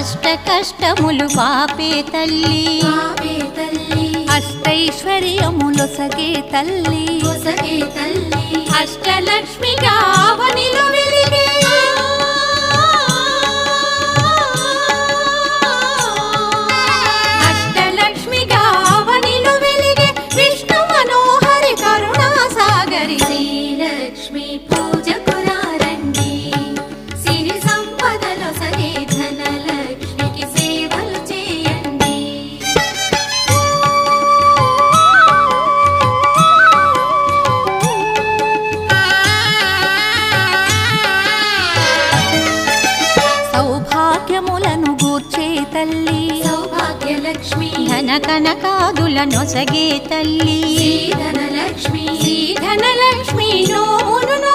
అష్ట కష్టములు పాపే తల్లి అష్టైశ్వర్యములొసగే తల్లి అష్టలక్ష్మిగా అవనిలో వెలిగే అష్టలక్ష్మిగా అవనిలో వెలిగే విష్ణు మనోహరి కరుణా సాగరి శ్రీలక్ష్మి పూజకు రండి సిరి సంపదలో సగే ధనలక్ష్మికి సేవలు చేయండి సౌభాగ్యములను గూర్చే తల్లి సౌభాగ్యలక్ష్మి ధన కనకాదులనొసగే తల్లి ధనలక్ష్మి ధనలక్ష్మి నోమును